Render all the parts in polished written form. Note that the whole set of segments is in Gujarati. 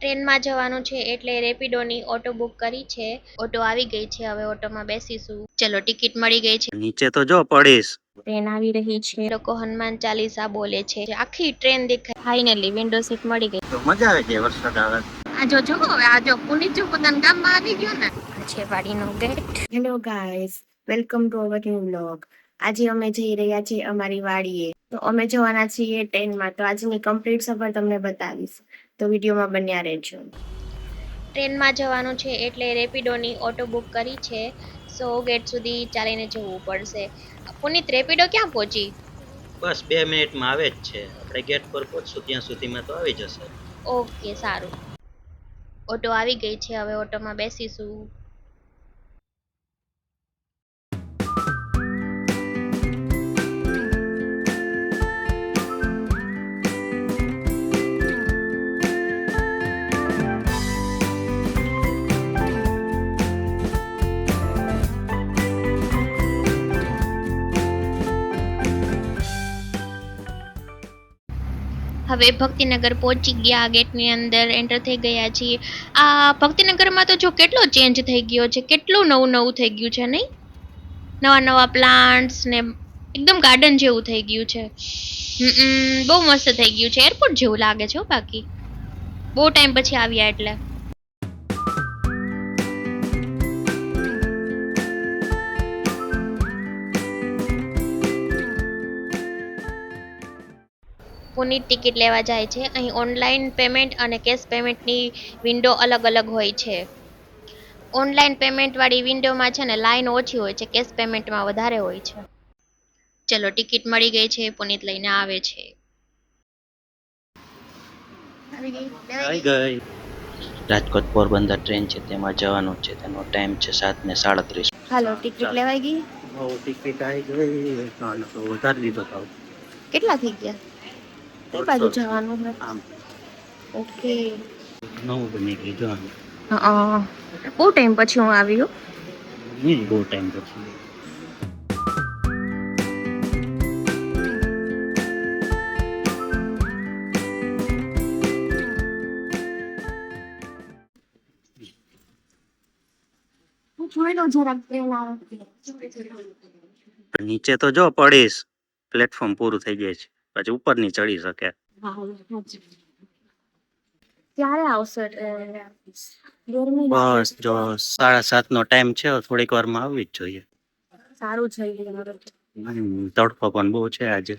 ટ્રેનમાં જવાનું છે એટલે રેપિડોની ઓટો બુક કરી છે. ઓટો આવી ગઈ છે, હવે ઓટોમાં બેસીશું. ચલો ટિકિટ મળી ગઈ છે. નીચે તો જો પડીશ. ટ્રેન આવી રહી છે, લોકો હનુમાન ચાલીસા બોલે છે, આખી ટ્રેન દેખાય. ફાઇનલી વિન્ડો સીટ મળી ગઈ. તો મજા આવે છે વરસાદ આવે. આ જો હવે આ જો પુનિત જો પોતાના ગામમાં આવી ગયો ને. આ છે વાડીનો gate. Hello guys, welcome to our new vlog. આજે અમે જઈ રહ્યા છીએ અમારી વાડીએ. તો અમે જવાના છીએ ટ્રેનમાં. તો આજની કમ્પ્લીટ સફર તમને બતાવીશ, તો વિડીયોમાં બન્યા રહેજો. ટ્રેનમાં જવાનું છે એટલે રેપિડોની ઓટો બુક કરી છે. સો ગેટ સુધી ચાલીને જવું પડશે. પુનિત, રેપિડો ક્યાં પહોંચી? બસ 2 મિનિટમાં આવે જ છે. આપણે ગેટ પર પહોંચશું ત્યાં સુધીમાં તો આવી જશે. ઓકે, સારું. ઓટો આવી ગઈ છે, હવે ઓટોમાં બેસીશું. હવે ભક્તિનગર પહોંચી ગયા, ગેટની અંદર એન્ટર થઈ ગયા છીએ. આ ભક્તિનગરમાં તો જો કેટલો ચેન્જ થઈ ગયો છે, કેટલું નવું નવું થઈ ગયું છે નહીં? નવા નવા પ્લાન્ટ્સ ને એકદમ ગાર્ડન જેવું થઈ ગયું છે. બહુ મસ્ત થઈ ગયું છે, એરપોર્ટ જેવું લાગે છે. બાકી બહુ ટાઈમ પછી આવ્યા એટલે. પુનિત ટિકિટ લેવા જાય છે. અહીં ઓનલાઈન પેમેન્ટ અને કેશ પેમેન્ટની વિન્ડો અલગ અલગ હોય છે. ઓનલાઈન પેમેન્ટવાળી વિન્ડોમાં છે ને લાઈન ઓછી હોય છે, કેશ પેમેન્ટમાં વધારે હોય છે. ચલો ટિકિટ મળી ગઈ છે, પુનિત લઈને આવે છે. આવી ગઈ. રાજકોટ પોરબંદર ટ્રેન છે, તેમાં જવાનું છે. તેનો ટાઈમ છે 7:37. હાલો, ટિકિટ લેવાઈ ગઈ? બહુ ટિકિટ આવી ગઈ. ચાલો તો વધારી દીધો ભાવ. કેટલા થઈ ગયા? કઈ બાજુ જવાનું છે? આમ ઓકે. નવું બની ગયું જો. હા, બહુ ટાઈમ પછી હું આવી હો. નહીં બહુ ટાઈમ પછી. જોઈ લો જરાક ટ્રેન આવે. નીચે તો જો પડીશ. પ્લેટફોર્મ પૂરું થઈ જાય છે, પછી ઉપર ની ચડી શકે. ક્યારે આવશે ટ્રેન? ગરમી બસ જો 7:30 નો ટાઈમ છે, થોડીક વારમાં આવવી જ જોઈએ. સારું છે. તડકો પણ બહુ છે આજે.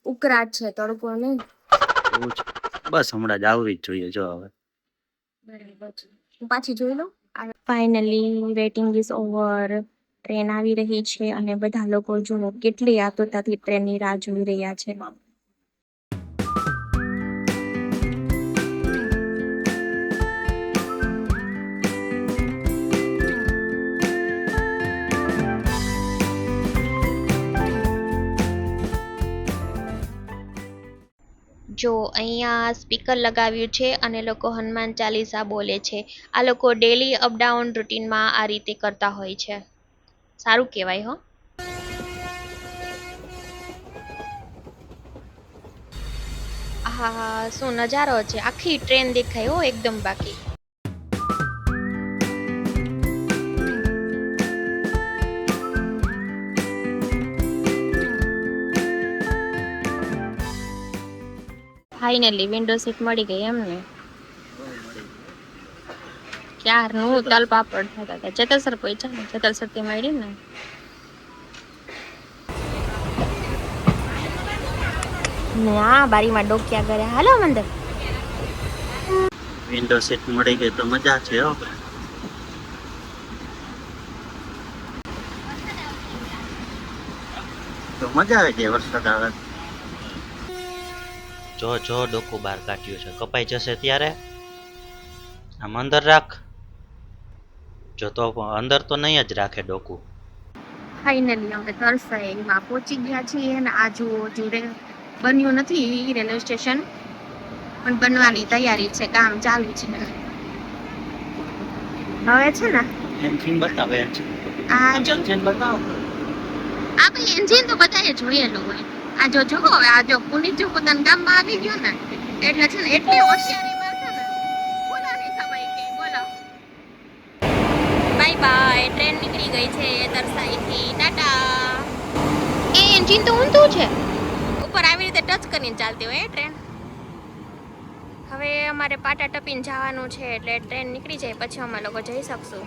ઉકળાટ છે, તડકો નહીં. બહુ છે. બસ હમણાં જ આવવી જ જોઈએ જો હવે. હું પાછી જોઈ લઉં. Finally waiting is over. Train આવી રહી છે અને બધા લોકો જો કેટલી આતુરતાથી ટ્રેનની રાહ જોઈ રહ્યા છે. જો અહીંયા સ્પીકર લગાવ્યું છે અને લોકો હનુમાન ચાલીસા બોલે છે. આ લોકો ડેલી અપડાઉન રૂટીનમાં આ રીતે કરતા હોય છે. સારું કહેવાય હો. હા, શું નજારો છે, આખી ટ્રેન દેખાય હો એકદમ. બાકી ફાઇનલી વિન્ડો સીટ મળી ગઈ એમને. ક્યારનું તલ પાપડ થતા હતા. ચેતરસર પહોંચ્યા ને, ચેતરસર થી મળી ને. ના, બારીમાં ડોક્યા કર્યા. હાલો મંદર. વિન્ડો સીટ મળી ગઈ તો મજા છે હો. તો મજા આવે છે વરસાદ આવે. જો ડોકું બહાર કાઢ્યું છે, કપાઈ જશે ત્યારે આમ અંદર રાખ. જો તો અંદર તો નહીં જ રાખે ડોકું. ફાઇનલી અમે તરસાઈમાં પહોંચી ગયા છીએ અને આ જુઓ જોડે બન્યું નથી રેલવે સ્ટેશન, પણ બનવાની તૈયારી છે, કામ ચાલુ છે. હવે છે ને એન્જિન બતાવે છે. આ જો એન્જિન બતાવો. આ ભાઈ એન્જિન તો બધાએ જોયેલું હોય. આ જો હવે આ જો પુનિત જો પોતાના ગામમાં આવી ગયો ને, એટલે છે ને એટલી હોશિયારીમાં છે ને ફૂલ ગઈ છે તરસાઈથી. ટાટા. એ એન્જિન તો ઊંધું છે, ઉપર આવી રીતે ટચ કરીને ચાલતી હોય ટ્રેન. હવે અમારે પાટા ટપીને જવાનું છે, એટલે ટ્રેન નીકળી જાય પછી અમે લોકો જઈ શકશું.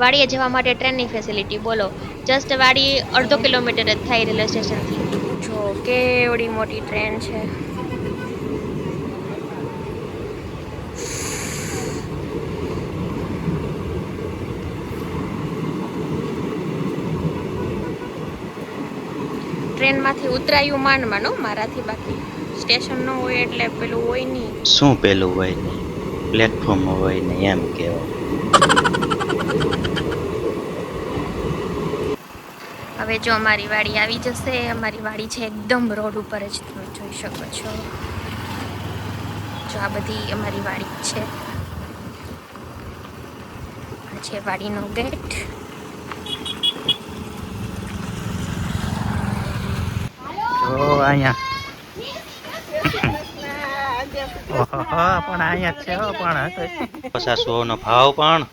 વાડીએ જવા માટે ટ્રેનની ફેસિલિટી બોલો, જસ્ટ વાડી અડધો કિલોમીટર જ થાય રેલવે સ્ટેશનથી. જો કેવડી મોટી ટ્રેન છે. ટ્રેનમાંથી ઉતરાયું માનો મારાથી, બાકી સ્ટેશન ન હોય એટલે પેલું હોય નહીં. શું પેલું હોય ને પ્લેટફોર્મ હોય ને એમ કહેવાય. હવે જો અમારી વાડી આવી જશે. અમારી વાડી છે એકદમ રોડ ઉપર જ, તમે જોઈ શકો છો. જો આ બધી અમારી વાડી છે. આ છે વાડીનો ગેટ. તો અહીંયા ઓહો પણ અહીંયા છે પણ 50 નો ભાવ પણ